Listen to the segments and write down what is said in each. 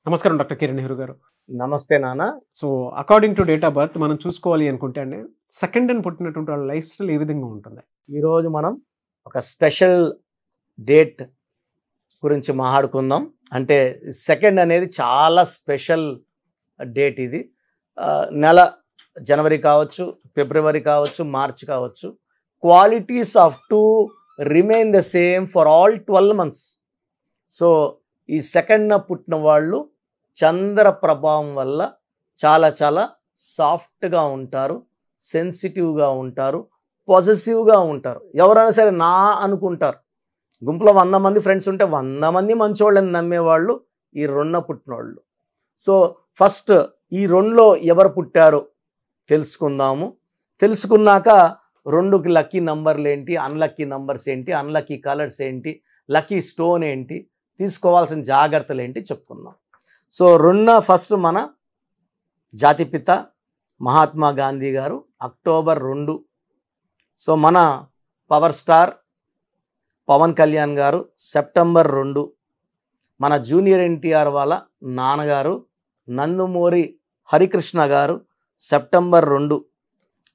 నమస్కారం డాక్టర్ కిరణ్ నెహ్రూ గారు. నమస్తే నాన్న. So according to date of birth మనం చూసుకోవాలి అనుకుంటే అండి, సెకండ్ అని పుట్టినటువంటి వాళ్ళ లైఫ్ స్టైల్ ఏ విధంగా ఉంటుంది? ఈరోజు మనం ఒక స్పెషల్ డేట్ గురించి మాట్లాడుకుందాం. అంటే సెకండ్ అనేది చాలా స్పెషల్ డేట్ ఇది. నెల జనవరి కావచ్చు, ఫిబ్రవరి కావచ్చు, మార్చ్ కావచ్చు. Qualities off to remain the same for all 12 months. So ఈ సెకండ్న పుట్టిన వాళ్ళు చంద్ర ప్రభావం వల్ల చాలా చాలా సాఫ్ట్గా ఉంటారు, సెన్సిటివ్గా ఉంటారు, పాజిటివ్గా ఉంటారు. ఎవరైనా సరే నా అనుకుంటారు. గుంపులో 100 మంది ఫ్రెండ్స్ ఉంటే 100 మంది మంచోళ్ళని నమ్మేవాళ్ళు ఈ రెండున పుట్టినోళ్ళు. సో ఫస్ట్ ఈ రెండులో ఎవరు పుట్టారో తెలుసుకుందాము. తెలుసుకున్నాక రెండుకి లక్కీ నంబర్లు ఏంటి, అన్లక్కీ నంబర్స్ ఏంటి, అన్లక్కీ కలర్స్ ఏంటి, లక్కీ స్టోన్ ఏంటి, తీసుకోవాల్సిన జాగ్రత్తలు ఏంటి చెప్పుకుందాం. సో రెండున ఫస్ట్ మన జాతిపిత మహాత్మా గాంధీ గారు అక్టోబర్ 2. సో మన పవర్ స్టార్ పవన్ కళ్యాణ్ గారు సెప్టెంబర్ 2. మన జూనియర్ ఎన్టీఆర్ వాళ్ళ నాన్నగారు నందమూరి హరికృష్ణ గారు సెప్టెంబర్ 2.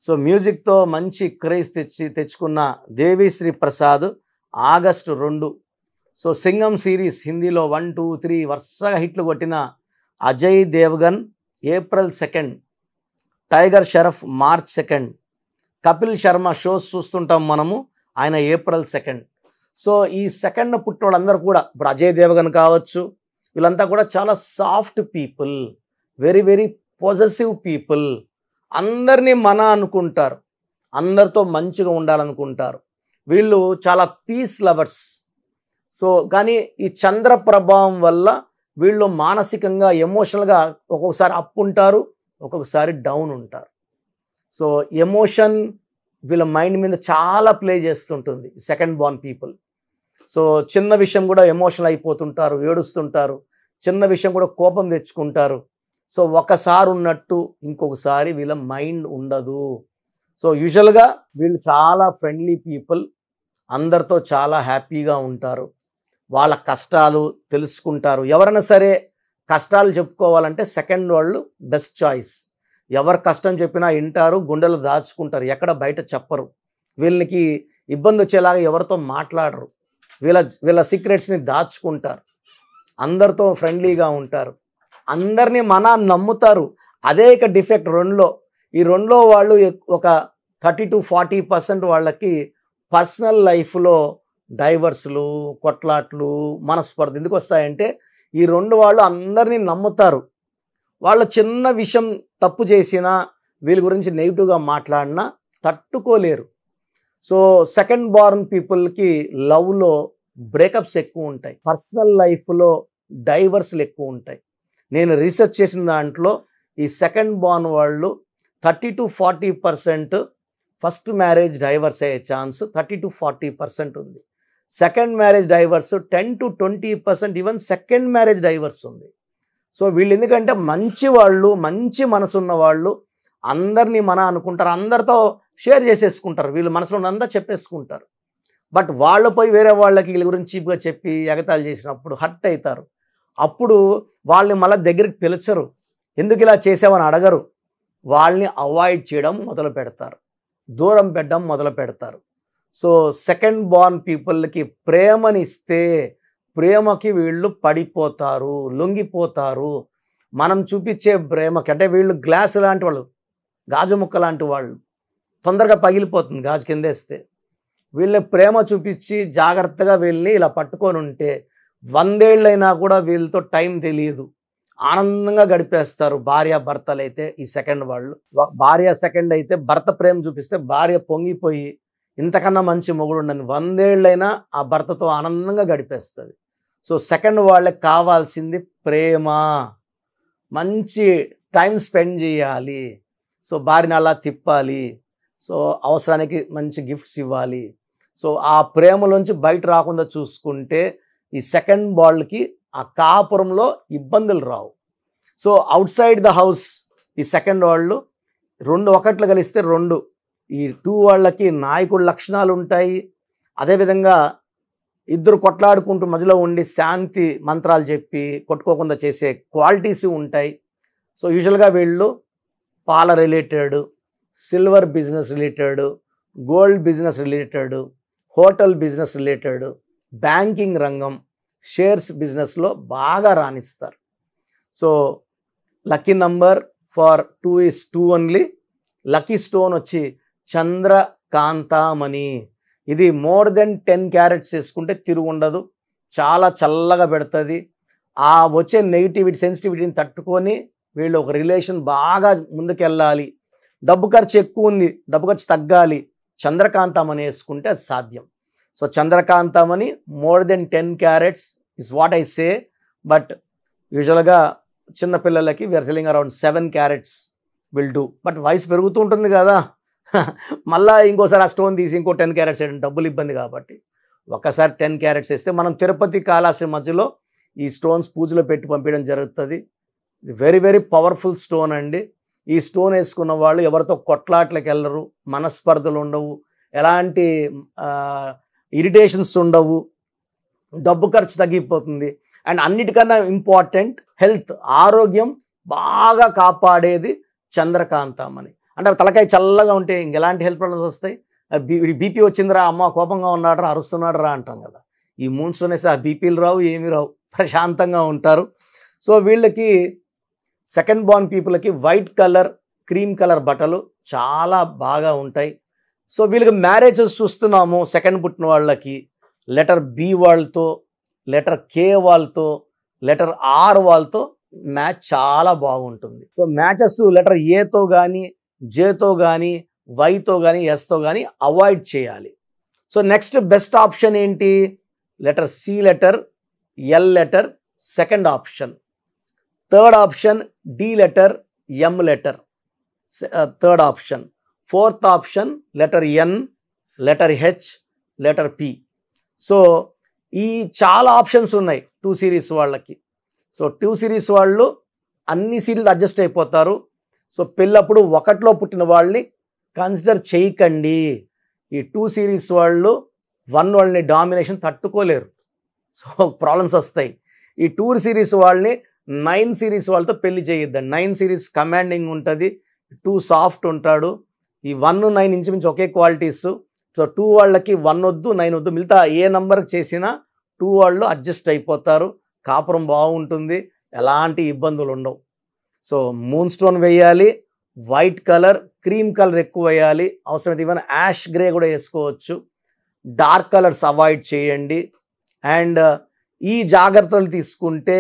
సో మ్యూజిక్తో మంచి క్రేజ్ తెచ్చుకున్న Devi Sri Prasad August 2. So Singham series హిందీలో 1, 2, 3 వరుసగా హిట్లు కొట్టిన Ajay Devgan April 2. Tiger Shroff March 2. Kapil Sharma shows చూస్తుంటాం మనము, ఆయన ఏప్రిల్ 2. సో ఈ సెకండ్ పుట్టిన వాళ్ళందరూ కూడా ఇప్పుడు అజయ్ దేవగన్ కావచ్చు, వీళ్ళంతా కూడా చాలా soft people, very very positive people. అందరినీ మన అనుకుంటారు, అందరితో మంచిగా ఉండాలనుకుంటారు. వీళ్ళు చాలా పీస్ లవర్స్. సో కానీ ఈ చంద్ర ప్రభావం వల్ల వీళ్ళు మానసికంగా ఎమోషనల్గా ఒక్కొక్కసారి అప్ ఉంటారు, ఒక్కొక్కసారి డౌన్ ఉంటారు. సో ఎమోషన్ వీళ్ళ మైండ్ మీద చాలా ప్లే చేస్తుంటుంది సెకండ్ బార్న్ పీపుల్. సో చిన్న విషయం కూడా ఎమోషనల్ అయిపోతుంటారు, ఏడుస్తుంటారు, చిన్న విషయం కూడా కోపం తెచ్చుకుంటారు. సో ఒకసారి ఉన్నట్టు ఇంకొకసారి వీళ్ళ మైండ్ ఉండదు. సో యూజువల్గా వీళ్ళు చాలా ఫ్రెండ్లీ పీపుల్, అందరితో చాలా హ్యాపీగా ఉంటారు, వాళ్ళ కష్టాలు తెలుసుకుంటారు. ఎవరైనా సరే కష్టాలు చెప్పుకోవాలంటే సెకండ్ వాళ్ళు బెస్ట్ చాయిస్. ఎవరు కష్టం చెప్పినా వింటారు, గుండెలు దాచుకుంటారు, ఎక్కడ బయట చెప్పరు. వీళ్ళకి ఇబ్బంది వచ్చేలాగా ఎవరితో మాట్లాడరు, వీళ్ళ సీక్రెట్స్ని దాచుకుంటారు, అందరితో ఫ్రెండ్లీగా ఉంటారు, అందరినీ మన నమ్ముతారు. అదే ఇక డిఫెక్ట్ రెండులో. ఈ రెండులో వాళ్ళు ఒక 30 to 40% వాళ్ళకి పర్సనల్ లైఫ్లో డైవర్స్లు, కొట్లాట్లు, మనస్పర్ధ ఎందుకు వస్తాయంటే ఈ రెండు వాళ్ళు అందరినీ నమ్ముతారు. వాళ్ళ చిన్న విషయం తప్పు చేసినా వీళ్ళ గురించి నెగిటివ్గా మాట్లాడినా తట్టుకోలేరు. సో సెకండ్ బార్న్ పీపుల్కి లవ్లో బ్రేకప్స్ ఎక్కువ ఉంటాయి, పర్సనల్ లైఫ్లో డైవర్స్లు ఎక్కువ ఉంటాయి. నేను రీసెర్చ్ చేసిన దాంట్లో ఈ సెకండ్ బార్న్ వాళ్ళు 30 to 40% ఫస్ట్ మ్యారేజ్ డైవర్స్ అయ్యే ఛాన్స్ 30 to 40% ఉంది. Second marriage divorce 10 to 20%, even second marriage divorce ఉంది. సో వీళ్ళు ఎందుకంటే మంచి వాళ్ళు, మంచి మనసు ఉన్న వాళ్ళు, అందరినీ మన అనుకుంటారు, అందరితో షేర్ చేసేసుకుంటారు, వీళ్ళు మనసులో అంతా చెప్పేసుకుంటారు. బట్ వాళ్ళు పోయి వేరే వాళ్ళకి వీళ్ళ గురించి చీప్గా చెప్పి ఎగతాళి చేసినప్పుడు హర్ట్ అవుతారు. అప్పుడు వాళ్ళని మళ్ళీ దగ్గరికి పిలిచరు, ఎందుకు ఇలా చేసావని అడగరు, వాళ్ళని అవాయిడ్ చేయడం మొదలు పెడతారు, దూరం పెట్టడం మొదలు పెడతారు. సో సెకండ్ బార్న్ పీపుల్కి ప్రేమనిస్తే ప్రేమకి వీళ్ళు పడిపోతారు, లొంగిపోతారు. మనం చూపించే ప్రేమకి అంటే వీళ్ళు గ్లాస్ లాంటి వాళ్ళు, గాజు ముక్క లాంటి వాళ్ళు, తొందరగా పగిలిపోతుంది గాజు కిందేస్తే. వీళ్ళ ప్రేమ చూపించి జాగ్రత్తగా వీళ్ళని ఇలా పట్టుకొని ఉంటే 100 ఏళ్ళైనా కూడా వీళ్ళతో టైం తెలియదు, ఆనందంగా గడిపేస్తారు. భార్య భర్తలు అయితే ఈ సెకండ్ వాళ్ళు, భార్య సెకండ్ అయితే భర్త ప్రేమ చూపిస్తే భార్య పొంగిపోయి ఇంతకన్నా మంచి మొగుడు ఉండని 100 ఏళ్ళైనా ఆ భర్తతో ఆనందంగా గడిపేస్తుంది. సో సెకండ్ వాళ్ళకి కావాల్సింది ప్రేమ, మంచి టైం స్పెండ్ చేయాలి. సో భార్యని అలా తిప్పాలి, సో అవసరానికి మంచి గిఫ్ట్స్ ఇవ్వాలి. సో ఆ ప్రేమలోంచి బయట రాకుండా చూసుకుంటే ఈ సెకండ్ బాల్కి ఆ కాపురంలో ఇబ్బందులు రావు. సో అవుట్ సైడ్ ద హౌస్ ఈ సెకండ్ వాళ్ళు 2 ఒకట్లు కలిస్తే 2, ఈ 2 వాళ్ళకి నాయకుడి లక్షణాలు ఉంటాయి. అదేవిధంగా ఇద్దరు కొట్లాడుకుంటూ మధ్యలో ఉండి శాంతి మంత్రాలు చెప్పి కొట్టుకోకుండా చేసే క్వాలిటీస్ ఉంటాయి. సో యూజువల్గా వీళ్ళు పాల related, silver business related, gold business related, hotel business related, banking రంగం, షేర్స్ బిజినెస్లో బాగా రాణిస్తారు. So lucky number for 2 is 2 only. Lucky stone వచ్చి చంద్రకాంతమణి. ఇది మోర్ దెన్ 10 క్యారెట్స్ వేసుకుంటే తిరుగు ఉండదు, చాలా చల్లగా పెడుతుంది. ఆ వచ్చే నెగిటివిటీ సెన్సిటివిటీని తట్టుకొని వీళ్ళు ఒక రిలేషన్ బాగా ముందుకెళ్ళాలి. డబ్బు ఖర్చు ఎక్కువ ఉంది, డబ్బు ఖర్చు తగ్గాలి, చంద్రకాంతమణి వేసుకుంటే అది సాధ్యం. సో చంద్రకాంతమణి more than 10 carats is what I say. But యూజువల్గా చిన్నపిల్లలకి we are selling around 7 carats will do. But వయసు పెరుగుతూ ఉంటుంది కదా, మళ్ళీ ఇంకోసారి ఆ స్టోన్ తీసి ఇంకో 10 క్యారెట్స్ వేయడం డబ్బులు ఇబ్బంది కాబట్టి ఒక్కసారి 10 క్యారెట్స్ వేస్తే మనం తిరుపతి కాళహస్తి మధ్యలో ఈ స్టోన్స్ పూజలో పెట్టి పంపించడం జరుగుతుంది. వెరీ వెరీ పవర్ఫుల్ స్టోన్ అండి. ఈ స్టోన్ వేసుకున్న వాళ్ళు ఎవరితో కొట్లాట్లకు వెళ్ళరు, మనస్పర్ధలు ఉండవు, ఎలాంటి ఇరిటేషన్స్ ఉండవు, డబ్బు ఖర్చు తగ్గిపోతుంది. అండ్ అన్నిటికన్నా ఇంపార్టెంట్ హెల్త్, ఆరోగ్యం బాగా కాపాడేది చంద్రకాంతమణి. అంటే తలకాయ చల్లగా ఉంటే ఇంకెలాంటి హెల్త్ ప్రాబ్లమ్స్ వస్తాయి? బీపీ వచ్చిందిరా, అమ్మ కోపంగా ఉన్నాడరా, అరుస్తున్నాడు రా అంటాం కదా. ఈ మూన్ స్టోన్ వేస్తే ఆ బీపీలు రావు, ఏమీ రావు, ప్రశాంతంగా ఉంటారు. సో వీళ్ళకి సెకండ్ బార్న్ పీపుల్కి వైట్ కలర్, క్రీమ్ కలర్ బట్టలు చాలా బాగా ఉంటాయి. సో వీళ్ళకి మ్యారేజెస్ చూస్తున్నాము. సెకండ్ పుట్టిన వాళ్ళకి లెటర్ బి వాళ్ళతో, లెటర్ కే వాళ్ళతో, లెటర్ ఆర్ వాళ్ళతో మ్యాచ్ చాలా బాగుంటుంది. సో మ్యాచెస్ లెటర్ ఏతో కానీ, జేతో కానీ, వైతో కానీ, ఎస్తో కానీ అవాయిడ్ చేయాలి. సో నెక్స్ట్ బెస్ట్ ఆప్షన్ ఏంటి? Letter C letter, L letter second option. Third option D letter, M letter third option. Fourth option letter N, letter H, letter P. So ఈ చాలా options ఉన్నాయి 2 సిరీస్ వాళ్ళకి. So 2 series వాళ్ళు అన్ని serial adjust అయిపోతారు. So పెళ్ళప్పుడు 1లో పుట్టిన వాళ్ళని కన్సిడర్ చేయకండి. ఈ 2 సిరీస్ వాళ్ళు 1 వాళ్ళని డామినేషన్ తట్టుకోలేరు, సో ప్రాబ్లమ్స్ వస్తాయి. ఈ 2 సిరీస్ వాళ్ళని 9 సిరీస్ వాళ్ళతో పెళ్లి చేయొద్దండి. 9 సిరీస్ కమాండింగ్ ఉంటుంది, 2 సాఫ్ట్ ఉంటాడు. ఈ 1, 9 ఇంచుమించు ఒకే క్వాలిటీస్. సో 2 వాళ్ళకి 1 వద్దు, 9 వద్దు, మిగతా ఏ నంబర్కి చేసినా 2 వాళ్ళు అడ్జస్ట్ అయిపోతారు, కాపురం బాగుంటుంది, ఎలాంటి ఇబ్బందులు ఉండవు. సో మూన్ స్టోన్ వేయాలి, వైట్ కలర్, క్రీమ్ కలర్ ఎక్కువ వేయాలి, అవసరమైతే ఈవెన్ యాష్ గ్రే కూడా వేసుకోవచ్చు. డార్క్ కలర్స్ అవాయిడ్ చేయండి. అండ్ ఈ జాగ్రత్తలు తీసుకుంటే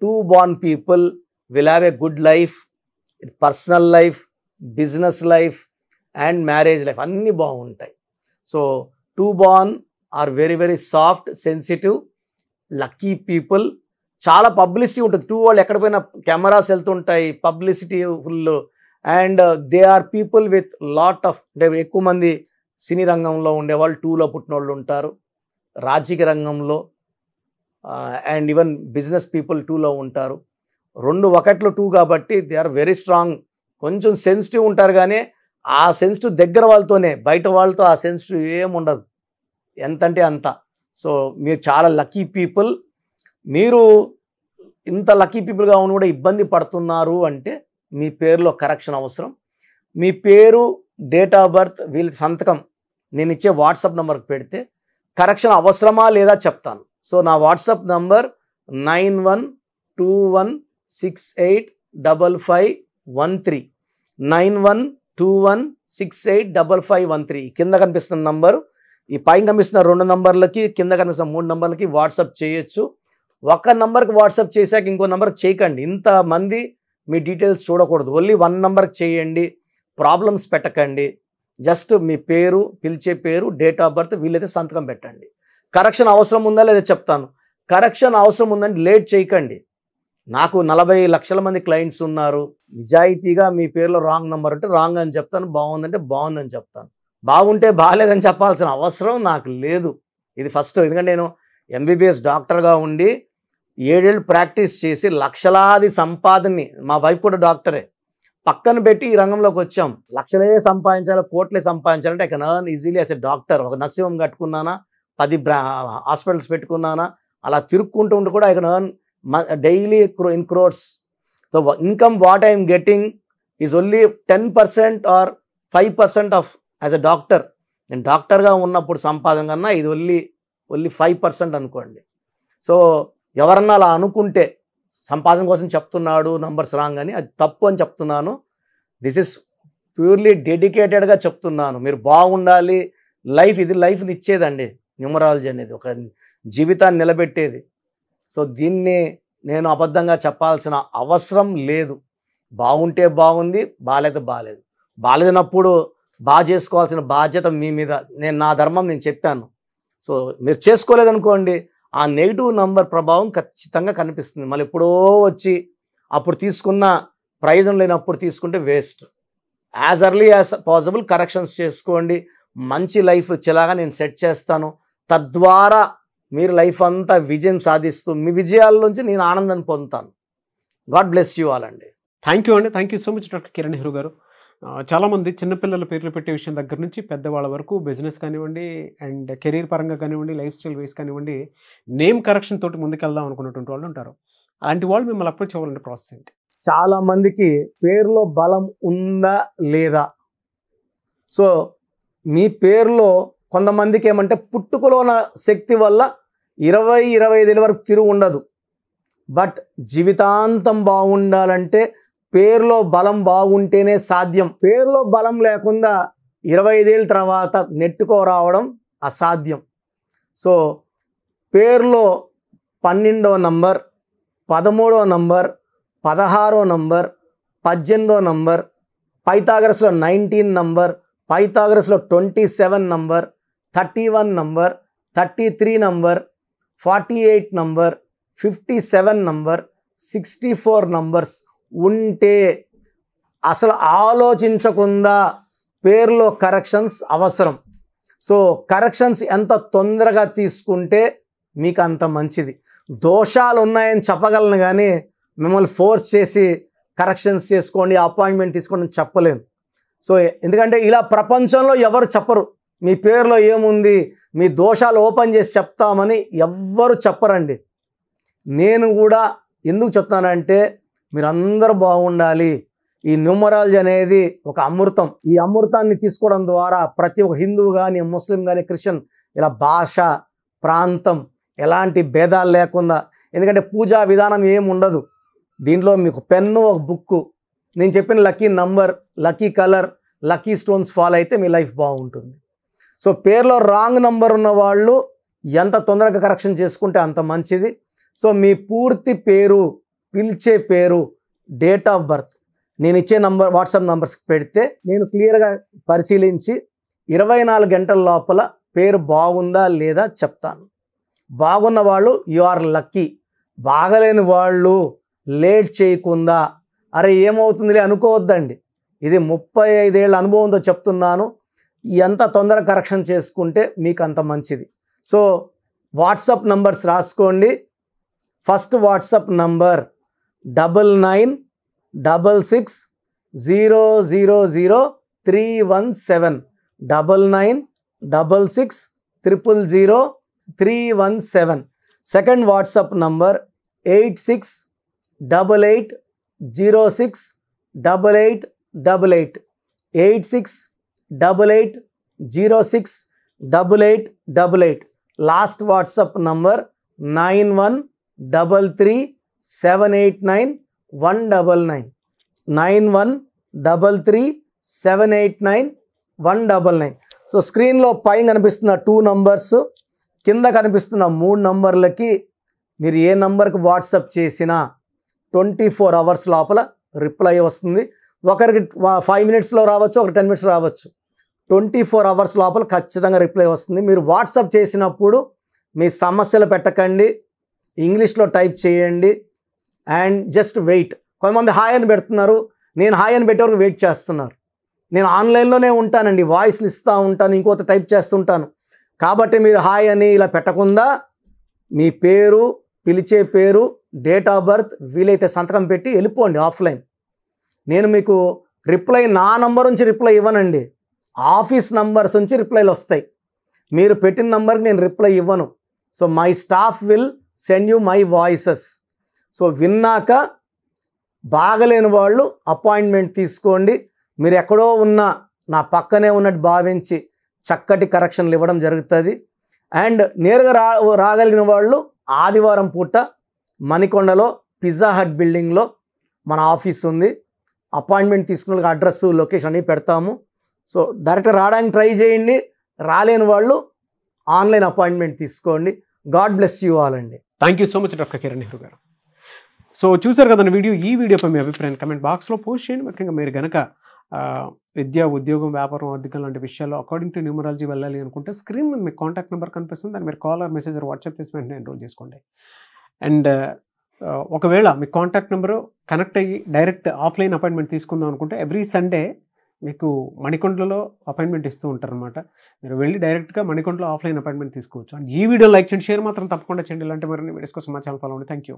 2 born people will have a good life, personal life, business life and marriage life అన్నీ బాగుంటాయి. So 2 born are very very soft, sensitive, lucky people. చాలా పబ్లిసిటీ ఉంటుంది. 2 వాళ్ళు ఎక్కడ పోయినా కెమెరాస్ వెళ్తుంటాయి, publicity full. And they are people with lot of, అంటే ఎక్కువ మంది సినీ రంగంలో ఉండేవాళ్ళు 2లో పుట్టిన వాళ్ళు ఉంటారు, రాజకీయ రంగంలో అండ్ ఈవెన్ బిజినెస్ పీపుల్ 2లో ఉంటారు. 2 1లో 2 కాబట్టి దే ఆర్ వెరీ స్ట్రాంగ్. కొంచెం సెన్సిటివ్ ఉంటారు, కానీ ఆ సెన్సిటివ్ దగ్గర వాళ్ళతోనే, బయట వాళ్ళతో ఆ సెన్సిటివ్ ఏముండదు, ఎంతంటే అంత. సో మీరు చాలా లక్కీ పీపుల్. మీరు ఇంత లక్కీ పీపుల్గా ఉన్న కూడా ఇబ్బంది పడుతున్నారు అంటే మీ పేరులో కరెక్షన్ అవసరం. మీ పేరు, డేట్ ఆఫ్ బర్త్, వీళ్ళ సంతకం నేను ఇచ్చే వాట్సాప్ నెంబర్కి పెడితే కరెక్షన్ అవసరమా లేదా చెప్తాను. సో నా వాట్సాప్ నంబర్ 9121685513, 9121685513. కింద కనిపిస్తున్న నంబరు, ఈ పైన కనిపిస్తున్న 2 నంబర్లకి, కింద కనిపిస్తున్న 3 నంబర్లకి వాట్సాప్ చేయొచ్చు. ఒక నంబర్కి వాట్సాప్ చేశాక ఇంకో నంబర్కి చేయకండి. ఇంతమంది మీ డీటెయిల్స్ చూడకూడదు. ఓన్లీ 1 నంబర్కి చేయండి, ప్రాబ్లమ్స్ పెట్టకండి. జస్ట్ మీ పేరు, పిలిచే పేరు, డేట్ ఆఫ్ బర్త్, వీళ్ళైతే సంతకం పెట్టండి. కరెక్షన్ అవసరం ఉందా లేదా చెప్తాను. కరెక్షన్ అవసరం ఉందంటే లేట్ చేయకండి. నాకు 40 లక్షల మంది క్లయింట్స్ ఉన్నారు. నిజాయితీగా మీ పేరులో రాంగ్ నెంబర్ అంటే రాంగ్ అని చెప్తాను, బాగుందంటే బాగుందని చెప్తాను. బాగుంటే బాగాలేదని చెప్పాల్సిన అవసరం నాకు లేదు. ఇది ఫస్ట్. ఎందుకంటే నేను ఎంబీబీఎస్ డాక్టర్గా ఉండి 7 ఏళ్ళు ప్రాక్టీస్ చేసి లక్షలాది సంపాదనని, మా వైఫ్ కూడా డాక్టరే, పక్కన పెట్టి ఈ రంగంలోకి వచ్చాం. లక్షలే సంపాదించాలి, కోట్లే సంపాదించాలంటే I can earn easily as a doctor. ఒక నర్సింగ్ హోమ్ కట్టుకున్నానా, 10 హాస్పిటల్స్ పెట్టుకున్నానా, అలా తిరుక్కుంటూ ఉంటే కూడా I can earn daily in crores. So income what I'm getting is only 10% or 5% of as a doctor. నేను డాక్టర్గా ఉన్నప్పుడు సంపాదన కన్నా ఇది ఓన్లీ 5% అనుకోండి. సో ఎవరన్నా అలా అనుకుంటే సంపాదన కోసం చెప్తున్నాడు నంబర్స్ రాంగ్ అని, అది తప్పు అని చెప్తున్నాను. దిస్ ఇస్ ప్యూర్లీ డెడికేటెడ్గా చెప్తున్నాను. మీరు బాగుండాలి. ఇది లైఫ్ని ఇచ్చేదండి. న్యూమరాలజీ అనేది ఒక జీవితాన్ని నిలబెట్టేది. సో దీన్ని నేను అబద్ధంగా చెప్పాల్సిన అవసరం లేదు. బాగుంటే బాగుంది, బాలేదు. బాలేనప్పుడు బాగా చేసుకోవాల్సిన బాధ్యత మీ మీద. నా ధర్మం నేను చెప్పాను. సో మీరు చేసుకోలేదనుకోండి, ఆ నెగిటివ్ నంబర్ ప్రభావం ఖచ్చితంగా కనిపిస్తుంది. మళ్ళీ ఎప్పుడో వచ్చి అప్పుడు తీసుకున్న ప్రయోజనం లేనప్పుడు తీసుకుంటే waste. As early as possible corrections చేసుకోండి. మంచి లైఫ్ వచ్చేలాగా నేను సెట్ చేస్తాను. తద్వారా మీరు లైఫ్ అంతా విజయం సాధిస్తూ మీ విజయాల నుంచి నేను ఆనందాన్ని పొందుతాను. గాడ్ బ్లెస్ యూ ఆల్ అండి. Thank you so much doctor Kiran Nehru గారు. చాలామంది చిన్నపిల్లల పేర్లు పెట్టే విషయం దగ్గర నుంచి పెద్దవాళ్ళ వరకు బిజినెస్ కానివ్వండి, అండ్ కెరీర్ పరంగా కానివ్వండి, లైఫ్ స్టైల్ వైస్ కానివ్వండి, నేమ్ కరెక్షన్ తోటి ముందుకెళ్దాం అనుకున్నటువంటి వాళ్ళు ఉంటారు. అలాంటి వాళ్ళు మిమ్మల్ని అప్రోచ్ అవ్వాలంటే ప్రాసెస్ ఏంటి? చాలా మందికి పేరులో బలం ఉందా లేదా. సో మీ పేరులో కొంతమందికి ఏమంటే పుట్టుకలో ఉన్న శక్తి వల్ల 20-25 ఏళ్ళ వరకు తిరుగు ఉండదు. బట్ జీవితాంతం బాగుండాలంటే పేరులో బలం బాగుంటేనే సాధ్యం. పేరులో బలం లేకుండా 25 ఏళ్ళ తర్వాత నెట్టుకోరావడం అసాధ్యం. సో పేరులో 12వ నంబర్, 13వ నంబర్, 16వ నంబర్, 18వ నంబర్, పైథాగరస్లో 19 నంబర్, పైథాగరస్లో 27 number, 31 number, 33 number, 48 number, 57 number, 64 numbers ఉంటే అసలు ఆలోచించకుండా పేరులో కరెక్షన్స్ అవసరం. సో కరెక్షన్స్ ఎంత తొందరగా తీసుకుంటే మీకు అంత మంచిది. దోషాలు ఉన్నాయని చెప్పగలను కానీ మిమ్మల్ని ఫోర్స్ చేసి కరెక్షన్స్ చేసుకోండి, అపాయింట్మెంట్ తీసుకోండి అని చెప్పలేను. సో ఎందుకంటే ఇలా ప్రపంచంలో ఎవరు చెప్పరు. మీ పేరులో ఏముంది, మీ దోషాలు ఓపెన్ చేసి చెప్తామని ఎవ్వరు చెప్పరండి. నేను కూడా ఎందుకు చెప్తానంటే మీరందరూ బాగుండాలి. ఈ న్యూమరాలజీ అనేది ఒక అమృతం. ఈ అమృతాన్ని తీసుకోవడం ద్వారా ప్రతి ఒక్క హిందువు కానీ, ముస్లిం కానీ, క్రిస్టియన్ ఇలా భాష, ప్రాంతం ఎలాంటి భేదాలు లేకుండా, ఎందుకంటే పూజా విధానం ఏమి ఉండదు. దీంట్లో మీకు పెన్ను, ఒక బుక్కు, నేను చెప్పిన lucky number, lucky colour, lucky stones follow అయితే మీ లైఫ్ బాగుంటుంది. సో పేరులో రాంగ్ నంబర్ ఉన్న వాళ్ళు ఎంత తొందరగా కరెక్షన్ చేసుకుంటే అంత మంచిది. సో మీ పూర్తి పేరు, పిలిచే పేరు, డేట్ ఆఫ్ బర్త్ నేను ఇచ్చే నంబర్, వాట్సాప్ నంబర్స్ పెడితే నేను క్లియర్గా పరిశీలించి 24 గంటల లోపల పేరు బాగుందా లేదా చెప్తాను. బాగున్న వాళ్ళు యు ఆర్ లక్కీ. బాగలేని వాళ్ళు లేట్ చేయకుండా అరే ఏమవుతుందిలే అనుకోవద్దండి. ఇది 35 ఏళ్ళ అనుభవంతో చెప్తున్నాను. ఎంత తొందరగా కరెక్షన్ చేసుకుంటే మీకు అంత మంచిది. సో వాట్సాప్ నంబర్స్ రాసుకోండి. First WhatsApp number 9966000317 9966000317. Second WhatsApp number 8688068888 8688068888. Last WhatsApp number 9133789199 9133789199. So స్క్రీన్లో పైన కనిపిస్తున్న 2 నంబర్స్, కింద కనిపిస్తున్న 3 నంబర్లకి మీరు ఏ నంబర్కి వాట్సాప్ చేసినా 24 అవర్స్ లోపల రిప్లై వస్తుంది. ఒకరికి 5 మినిట్స్లో రావచ్చు, ఒకరికి 10 మినిట్స్లో రావచ్చు. 24 అవర్స్ లోపల ఖచ్చితంగా రిప్లై వస్తుంది. మీరు వాట్సాప్ చేసినప్పుడు మీ సమస్యలు పెట్టకండి, ఇంగ్లీష్లో టైప్ చేయండి అండ్ జస్ట్ వెయిట్. కొంతమంది హాయ్ అని పెడుతున్నారు, నేను హాయ్ అని పెట్టే వరకు వెయిట్ చేస్తున్నారు. నేను ఆన్లైన్లోనే ఉంటానండి, వాయిస్లు ఇస్తూ ఉంటాను, ఇంకొక టైప్ చేస్తుంటాను. కాబట్టి మీరు హాయ్ అని ఇలా పెట్టకుండా మీ పేరు, పిలిచే పేరు, డేట్ ఆఫ్ బర్త్, వీలైతే సంతకం పెట్టి వెళ్ళిపోండి ఆఫ్లైన్. నేను మీకు రిప్లై నా నంబర్ నుంచి రిప్లై ఇవ్వనండి, ఆఫీస్ నంబర్స్ నుంచి రిప్లైలు వస్తాయి. మీరు పెట్టిన నంబర్కి నేను రిప్లై ఇవ్వను. So my staff will send you my voices. So విన్నాక బాగలేని వాళ్ళు అపాయింట్మెంట్ తీసుకోండి. మీరు ఎక్కడో ఉన్న నా పక్కనే ఉన్నట్టు భావించి చక్కటి కరెక్షన్లు ఇవ్వడం జరుగుతుంది. అండ్ నేరుగా రాగలిగిన వాళ్ళు ఆదివారం పూట మణికొండలో పిజ్జా హట్ బిల్డింగ్లో మన ఆఫీస్ ఉంది. అపాయింట్మెంట్ తీసుకున్న అడ్రస్, లొకేషన్ అన్నీ పెడతాము. సో డైరెక్ట్ రావడానికి ట్రై చేయండి. రాలేని వాళ్ళు ఆన్లైన్ అపాయింట్మెంట్ తీసుకోండి. గాడ్ బ్లెస్ యూ ఆల్ అండి. Thank you so much doctor Kiran Nehru గారు. సో చూసారు కదండి వీడియో. ఈ వీడియోపై మీ అభిప్రాయం కమెంట్ బాక్స్లో పోస్ట్ చేయండి. ముఖ్యంగా మీరు కనుక విద్య, ఉద్యోగం, వ్యాపారం, ఆర్థికం లాంటి విషయాల్లో అకార్డింగ్ టు న్యూమరాలజీ వెళ్ళాలి అనుకుంటే స్క్రీన్ మీద మీకు కాంటాక్ట్ నెంబర్ కనిపిస్తుంది. దాన్ని మీరు call or message or WhatsApp చేసి వెంటనే ఎన్రోల్ చేసుకోండి. అండ్ ఒకవేళ మీ కాంటాక్ట్ నెంబరు కనెక్ట్ అయ్యి డైరెక్ట్ ఆఫ్లైన్ అపాయింట్మెంట్ తీసుకుందాం అనుకుంటే ఎవ్రీ సండే మీకు మణికొండలో అపాయింట్మెంట్ ఇస్తూ ఉంటారనమాట. మీరు వెళ్ళి డైరెక్ట్గా మణికొండలో ఆఫ్లైన్ అపాయింట్మెంట్ తీసుకోవచ్చు. అండ్ ఈ వీడియో లైక్ చేయండి, షేర్ మాత్రం తప్పకుండా చేయండి. ఇలాంటి మరిన్ని వీడియోస్ కోసం మా ఛానల్ ఫాలో అవ్వండి. Thank you.